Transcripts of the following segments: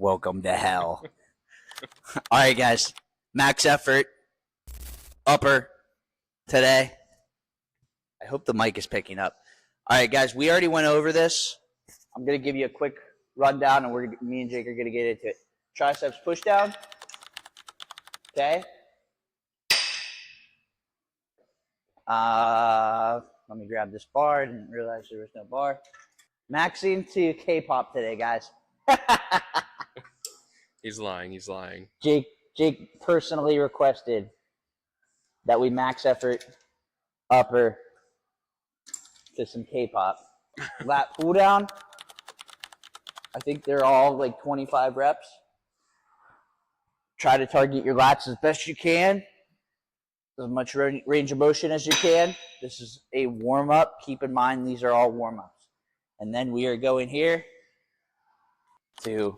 Welcome to hell. All right, guys. Max effort. Upper today. I hope the mic is picking up. All right, guys. We already went over this. I'm going to give you a quick rundown, and me and Jake are going to get into it. Triceps push down. Okay. Let me grab this bar. I didn't realize there was no bar. Maxing to K-pop today, guys. He's lying. He's lying. Jake personally requested that we max effort upper to some K-pop. Lat pull down. I think they're all like 25 reps. Try to target your lats as best you can. As much range of motion as you can. This is a warm-up. Keep in mind these are all warm-ups. And then we are going here to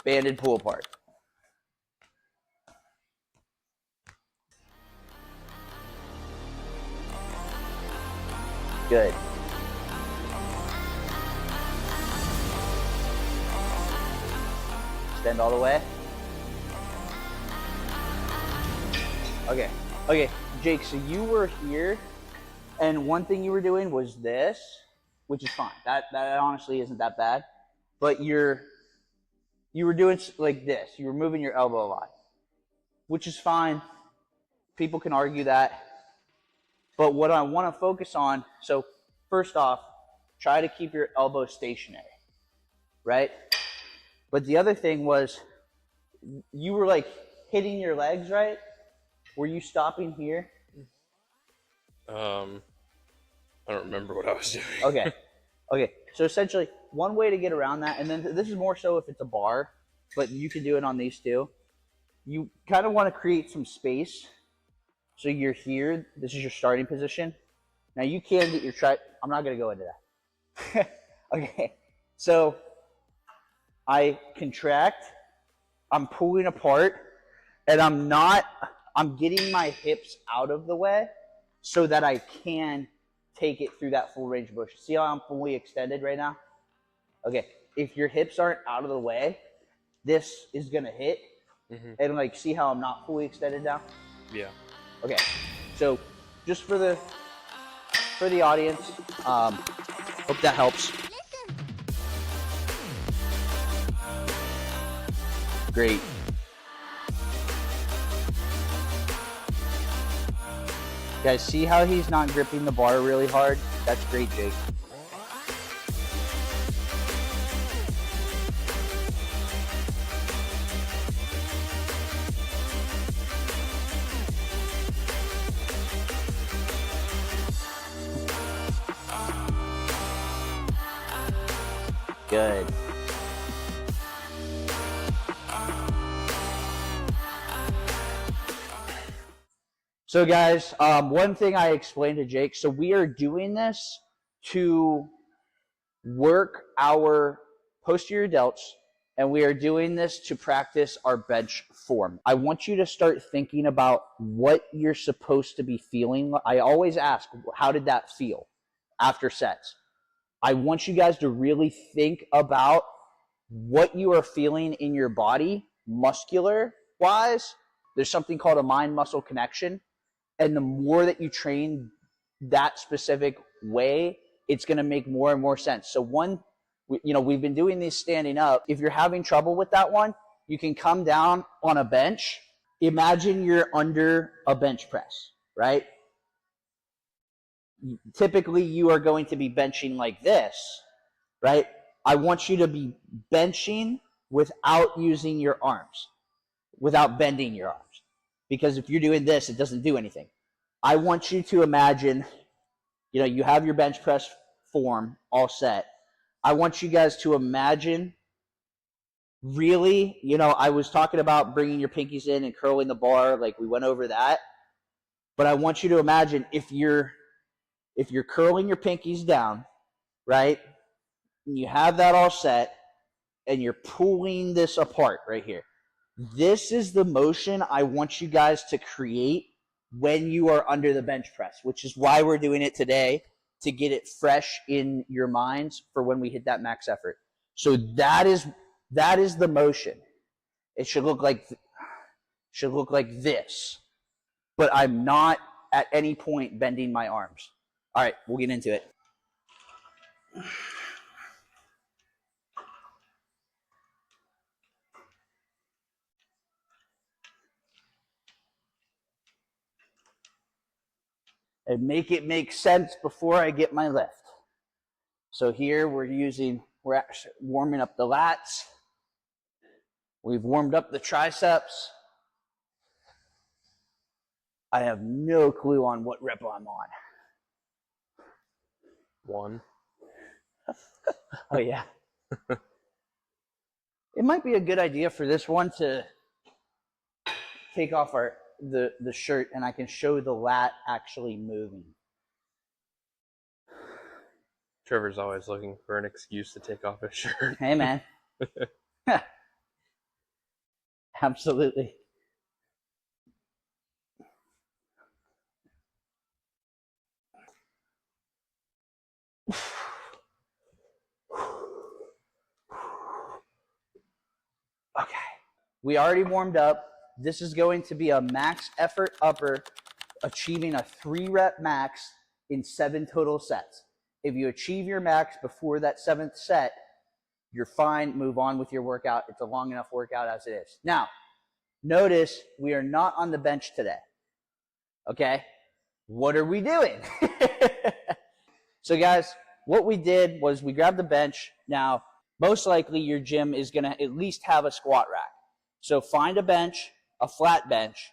banded pull apart. Good. Extend all the way. Okay, Jake, so you were here, and one thing you were doing was this, which is fine. That honestly isn't that bad. But you were doing like this. You were moving your elbow a lot, which is fine. People can argue that. But what I want to focus on, so first off, try to keep your elbow stationary, right? But the other thing was you were like hitting your legs, right? Were you stopping here? I don't remember what I was doing. Okay. So essentially, one way to get around that, and then this is more so if it's a bar, but you can do it on these too. You kind of want to create some space. So you're here. This is your starting position. Now you can get your I'm not going to go into that. Okay. So I contract. I'm pulling apart, and I'm getting my hips out of the way so that I can take it through that full range of motion. See how I'm fully extended right now? Okay. If your hips aren't out of the way, this is going to hit. Mm-hmm. And like, see how I'm not fully extended now? Yeah. Okay. So just for the audience, hope that helps. Great. Guys, see how he's not gripping the bar really hard? That's great, Jake. Good. So guys, one thing I explained to Jake, so we are doing this to work our posterior delts, and we are doing this to practice our bench form. I want you to start thinking about what you're supposed to be feeling. I always ask, how did that feel after sets? I want you guys to really think about what you are feeling in your body, muscular-wise. There's something called a mind-muscle connection. And the more that you train that specific way, it's going to make more and more sense. So we've been doing these standing up. If you're having trouble with that one, you can come down on a bench. Imagine you're under a bench press, right? Typically, you are going to be benching like this, right? I want you to be benching without using your arms, without bending your arms. Because if you're doing this, it doesn't do anything. I want you to imagine, you have your bench press form all set. I want you guys to imagine really, I was talking about bringing your pinkies in and curling the bar, like we went over that. But I want you to imagine if you're curling your pinkies down, right, and you have that all set, and you're pulling this apart right here. This is the motion I want you guys to create when you are under the bench press, which is why we're doing it today, to get it fresh in your minds for when we hit that max effort. So that is That is the motion. It should look like this, but I'm not at any point bending my arms. All right, we'll get into it. And make it make sense before I get my lift. So here we're actually warming up the lats. We've warmed up the triceps. I have no clue on what rep I'm on. 1. Oh yeah. It might be a good idea for this one to take off the shirt and I can show the lat actually moving. Trevor's always looking for an excuse to take off his shirt. Hey man. Absolutely. Okay. We already warmed up. This is going to be a max effort upper, achieving a 3-rep max in 7 total sets. If you achieve your max before that 7th set, you're fine. Move on with your workout. It's a long enough workout as it is. Now, notice we are not on the bench today. Okay? What are we doing? So guys, what we did was we grabbed the bench. Now, most likely your gym is going to at least have a squat rack. So find a bench, a flat bench,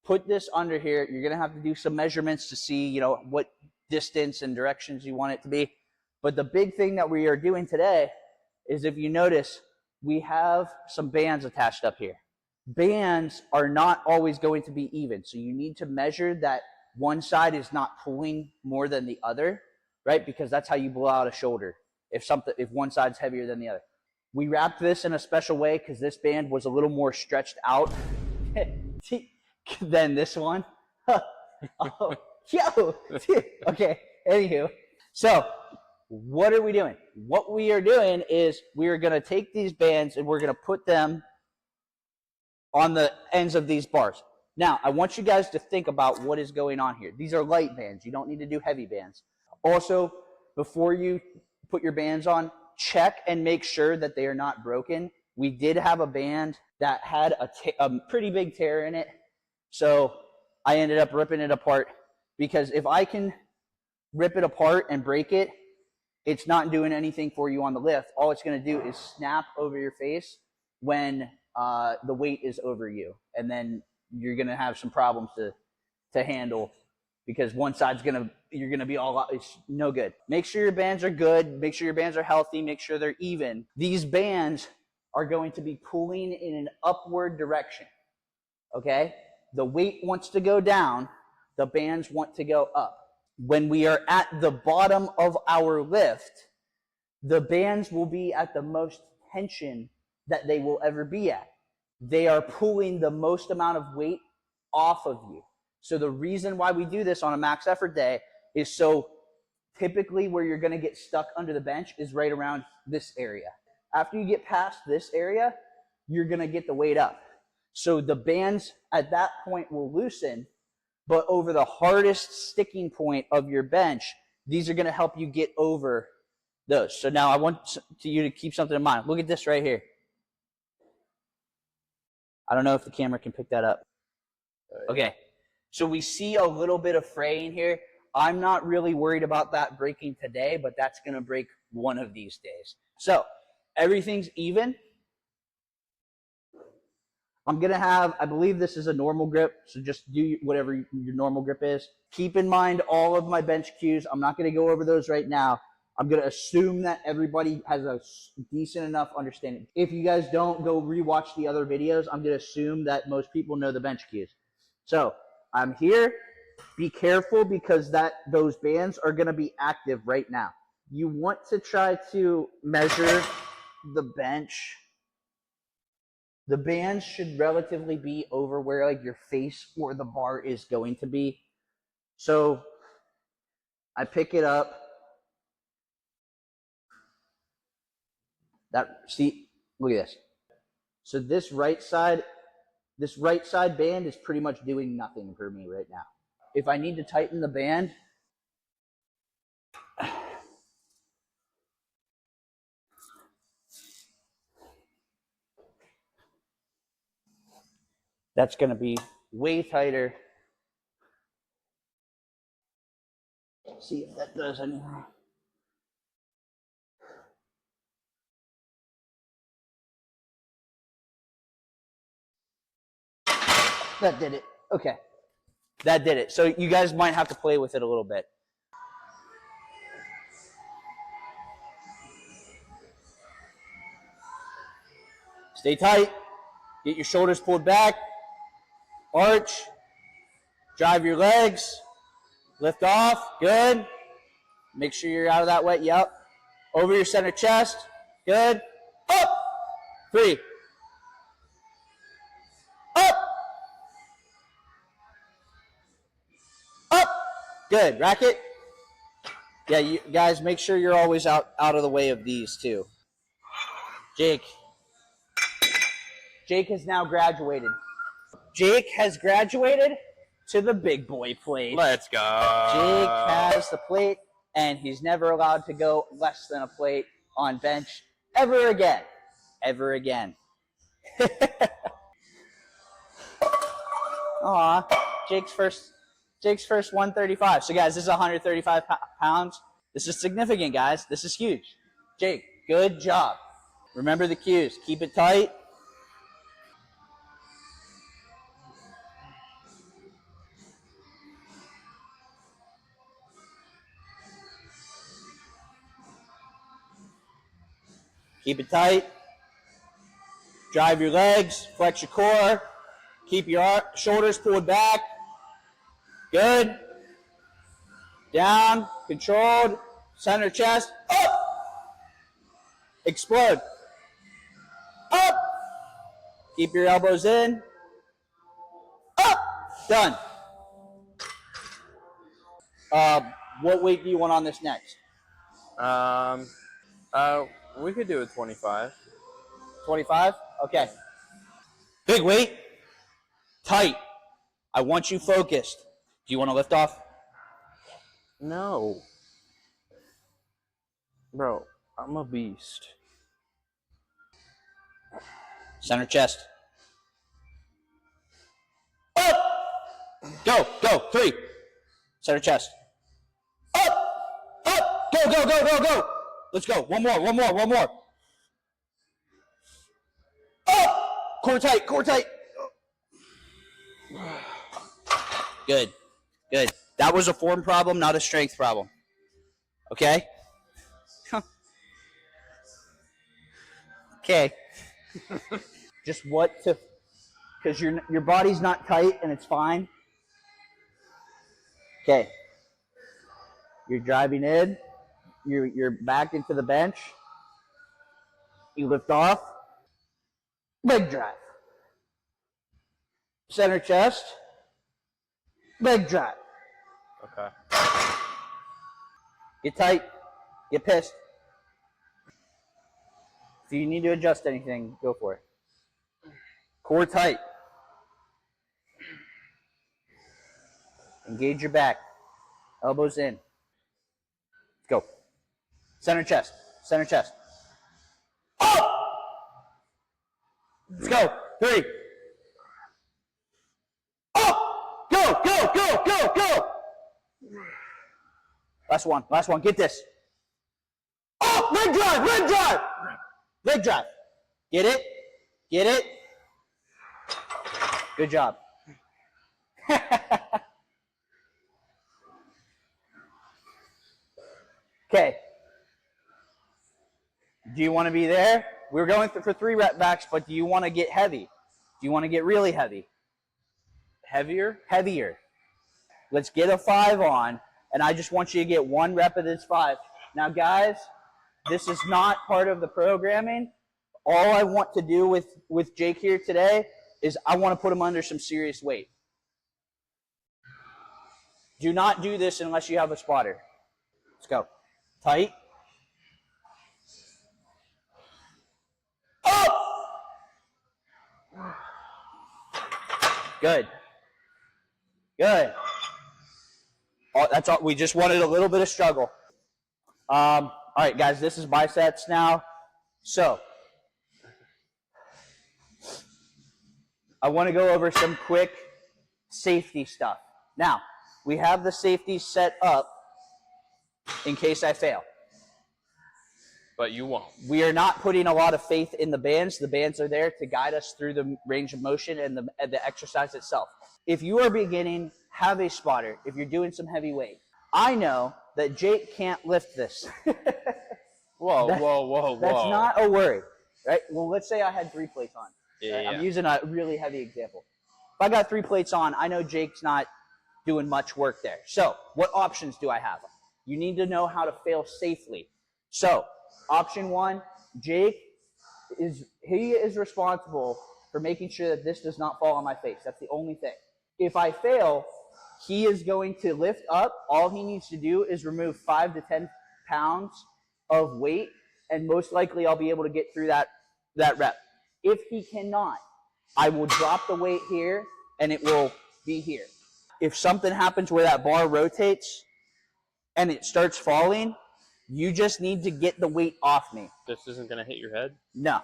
put this under here. You're going to have to do some measurements to see, what distance and directions you want it to be. But the big thing that we are doing today is, if you notice, we have some bands attached up here. Bands are not always going to be even. So you need to measure that one side is not pulling more than the other, right? Because that's how you blow out a shoulder, if one side's heavier than the other. We wrapped this in a special way because this band was a little more stretched out than this one. Oh, yo, okay, anywho. So what are we doing? What we are doing is we are going to take these bands and we're going to put them on the ends of these bars. Now, I want you guys to think about what is going on here. These are light bands. You don't need to do heavy bands. Also, before you put your bands on, check and make sure that they are not broken. We did have a band that had a pretty big tear in it, so I ended up ripping it apart, because if I can rip it apart and break it, it's not doing anything for you on the lift. All it's going to do is snap over your face when the weight is over you, and then you're going to have some problems to handle, because one side's you're going to be all, it's no good. Make sure your bands are good. Make sure your bands are healthy. Make sure they're even. These bands are going to be pulling in an upward direction, okay? The weight wants to go down. The bands want to go up. When we are at the bottom of our lift, the bands will be at the most tension that they will ever be at. They are pulling the most amount of weight off of you. So the reason why we do this on a max effort day is so typically where you're going to get stuck under the bench is right around this area. After you get past this area, you're going to get the weight up. So the bands at that point will loosen, but over the hardest sticking point of your bench, these are going to help you get over those. So now I want you to keep something in mind. Look at this right here. I don't know if the camera can pick that up. Okay. So we see a little bit of fraying here. I'm not really worried about that breaking today, but that's going to break one of these days. So everything's even. I'm going to have, I believe this is a normal grip, so just do whatever your normal grip is. Keep in mind all of my bench cues. I'm not going to go over those right now. I'm going to assume that everybody has a decent enough understanding. If you guys don't, go rewatch the other videos. I'm going to assume that most people know the bench cues. So I'm here. Be careful, because those bands are going to be active right now. You want to try to measure the bench. The bands should relatively be over where like your face or the bar is going to be. So I pick it up. See, Look at this. So this right side band is pretty much doing nothing for me right now. If I need to tighten the band, that's going to be way tighter. See if that does anything. That did it. Okay. That did it. So you guys might have to play with it a little bit. Stay tight. Get your shoulders pulled back. Arch. Drive your legs. Lift off. Good. Make sure you're out of that wet. Yep. Over your center chest. Good. Up. 3. Up. Up. Good. Racket. Yeah, you guys, make sure you're always out of the way of these too. Jake has now graduated. Jake has graduated to the big boy plate. Let's go. Jake has the plate, and he's never allowed to go less than a plate on bench ever again. Ever again. Aw, Jake's first 135. So guys, this is 135 pounds. This is significant, guys. This is huge. Jake, good job. Remember the cues. Keep it tight. Keep it tight. Drive your legs. Flex your core. Keep your shoulders pulled back. Good. Down. Controlled. Center chest. Up. Explode. Up. Keep your elbows in. Up. Done. What weight do you want on this next? We could do a 25. 25? Okay. Big weight. Tight. I want you focused. Do you want to lift off? No. Bro, I'm a beast. Center chest. Up. Go. 3. Center chest. Up. Go. Let's go. One more. Up. Core tight. Good. That was a form problem, not a strength problem. Okay? Okay. Just what to, because your body's not tight and it's fine. Okay. You're driving in. You're back into the bench. You lift off. Leg drive. Center chest. Leg drive. Okay. Get tight. Get pissed. If you need to adjust anything, go for it. Core tight. Engage your back. Elbows in. Go. Center chest. Up! Let's go. 3. Up! Go! Last one. Get this. Oh, leg drive. Get it. Good job. Okay. Do you want to be there? We're going for 3 rep backs, but do you want to get heavy? Do you want to get really heavy? Heavier? Heavier. Let's get a 5 on, and I just want you to get 1 rep of this 5. Now, guys, this is not part of the programming. All I want to do with Jake here today is I want to put him under some serious weight. Do not do this unless you have a spotter. Let's go. Tight. Up! Good. Good. That's all. We just wanted a little bit of struggle. All right, guys, this is biceps now. So I want to go over some quick safety stuff. Now, we have the safety set up in case I fail. But you won't. We are not putting a lot of faith in the bands. The bands are there to guide us through the range of motion and the exercise itself. If you are beginning, have a spotter. If you're doing some heavy weight, I know that Jake can't lift this. Whoa. That's not a worry, right? Well, let's say I had 3 plates on. Yeah, Right? yeah. I'm using a really heavy example. If I got 3 plates on, I know Jake's not doing much work there. So what options do I have? You need to know how to fail safely. So option 1, Jake is responsible for making sure that this does not fall on my face. That's the only thing. If I fail, he is going to lift up. All he needs to do is remove 5 to 10 pounds of weight, and most likely I'll be able to get through that rep. If he cannot, I will drop the weight here, and it will be here. If something happens where that bar rotates and it starts falling, you just need to get the weight off me. This isn't going to hit your head? No.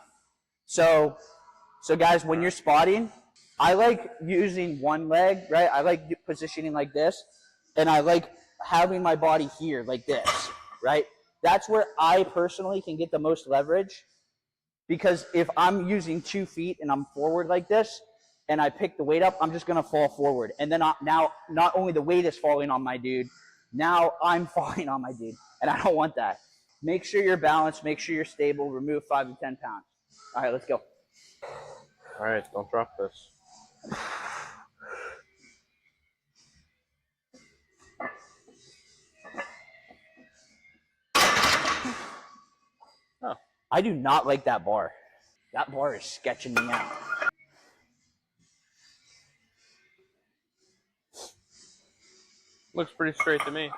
So guys, when you're spotting, I like using one leg, right? I like positioning like this, and I like having my body here like this, right? That's where I personally can get the most leverage, because if I'm using 2 feet and I'm forward like this, and I pick the weight up, I'm just going to fall forward. And then now not only the weight is falling on my dude, now I'm falling on my dude, and I don't want that. Make sure you're balanced. Make sure you're stable. Remove 5 to 10 pounds. All right, let's go. All right, don't drop this. Oh. I do not like that bar. That bar is sketching me out. Looks pretty straight to me.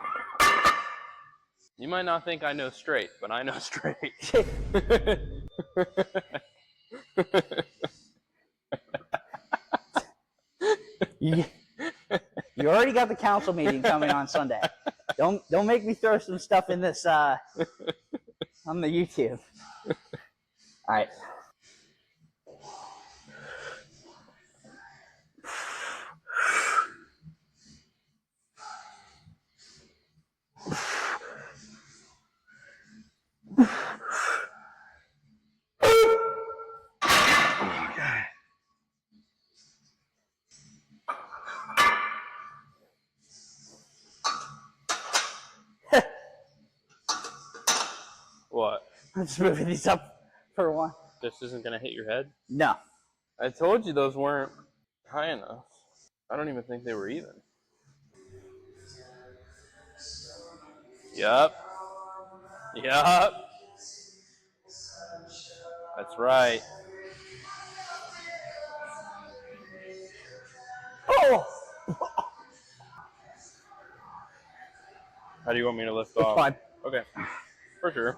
You might not think I know straight, but I know straight. You already got the council meeting coming on Sunday. Don't make me throw some stuff in this on the YouTube. All right. What? I'm just moving these up for one. This isn't going to hit your head? No. I told you those weren't high enough. I don't even think they were even. Yup. That's right. Oh! How do you want me to lift It's off? fine. Okay. For sure.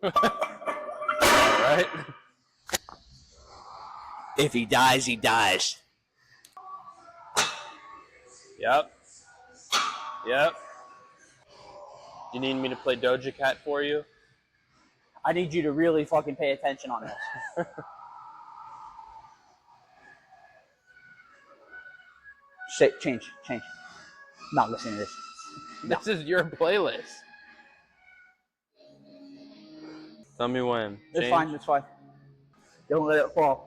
All right. If he dies, he dies. Yep. You need me to play Doja Cat for you? I need you to really fucking pay attention on this. Change. I'm not listening to this. No. This is your playlist. Tell me when. It's fine. Don't let it fall.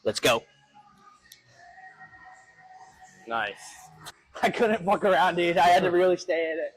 Let's go. Nice. I couldn't fuck around, dude. I had to really stay in it.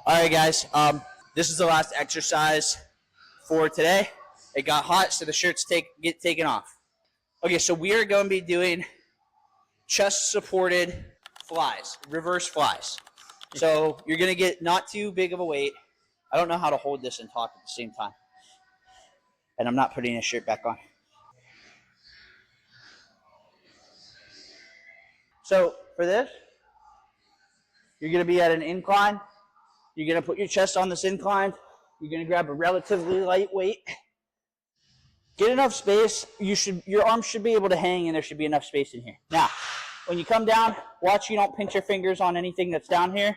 All right, guys. This is the last exercise for today. It got hot, so the shirts get taken off. Okay, so we are going to be doing chest-supported flies, reverse flies. So you're going to get not too big of a weight. I don't know how to hold this and talk at the same time. And I'm not putting a shirt back on. So for this, you're going to be at an incline. You're going to put your chest on this incline. You're going to grab a relatively light weight. Get enough space. Your arms should be able to hang, and there should be enough space in here. Now, when you come down, watch you don't pinch your fingers on anything that's down here.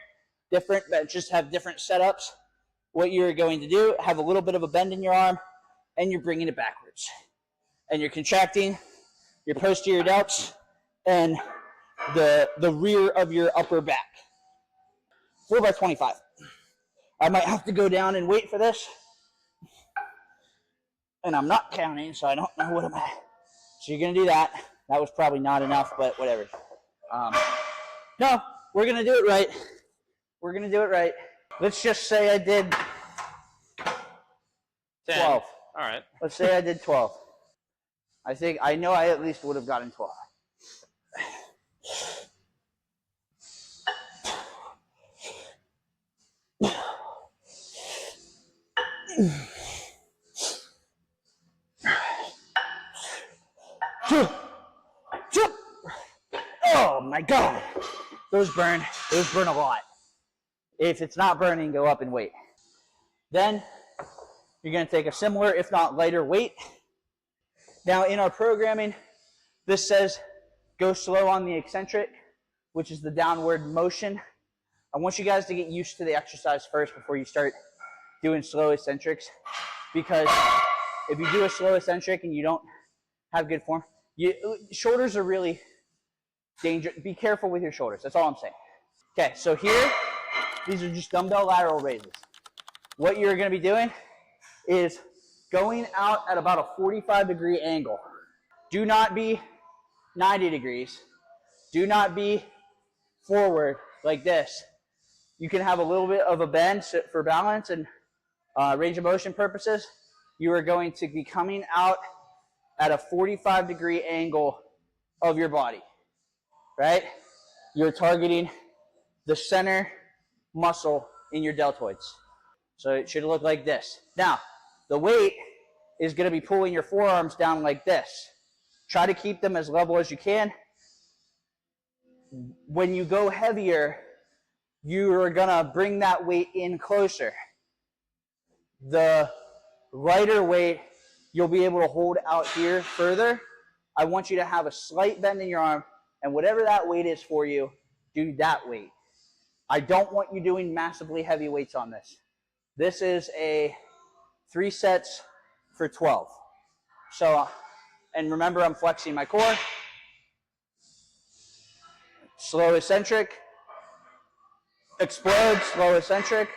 Different, but just have different setups. What you're going to do, have a little bit of a bend in your arm, and you're bringing it backwards. And you're contracting your posterior delts and the rear of your upper back. 4 by 25. I might have to go down and wait for this. And I'm not counting, so I don't know what I'm at. So you're going to do that. That was probably not enough, but whatever. No, we're going to do it right. We're going to do it right. Let's just say I did 10. 12. All right. Let's say I did 12. I know I at least would have gotten 12. Oh my God. Those burn a lot. If it's not burning, go up in weight. Then you're going to take a similar, if not lighter weight. Now in our programming, this says go slow on the eccentric, which is the downward motion. I want you guys to get used to the exercise first before you start doing slow eccentrics, because if you do a slow eccentric and you don't have good form, shoulders are really dangerous. Be careful with your shoulders. That's all I'm saying. Okay, so here, these are just dumbbell lateral raises. What you're going to be doing is going out at about a 45-degree angle. Do not be 90 degrees. Do not be forward like this. You can have a little bit of a bend for balance and range of motion purposes. You are going to be coming out at a 45-degree angle of your body, right? You're targeting the center muscle in your deltoids. So it should look like this. Now, the weight is going to be pulling your forearms down like this. Try to keep them as level as you can. When you go heavier, you are going to bring that weight in closer. The lighter weight, you'll be able to hold out here further. I want you to have a slight bend in your arm, and whatever that weight is for you, do that weight. I don't want you doing massively heavy weights on this. This is a 3 sets for 12. So, and remember, I'm flexing my core. Slow eccentric. Explode, slow eccentric.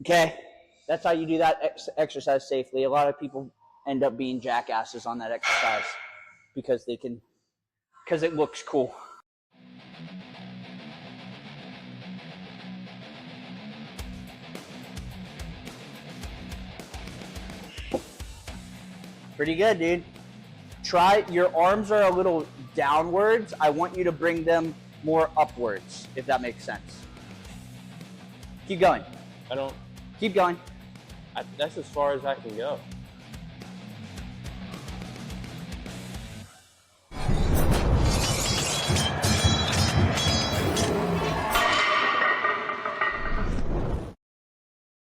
Okay, that's how you do that exercise safely. A lot of people end up being jackasses on that exercise because it looks cool. Pretty good, dude. Try, your arms are a little downwards. I want you to bring them more upwards, if that makes sense. Keep going. I don't. Keep going. That's as far as I can go.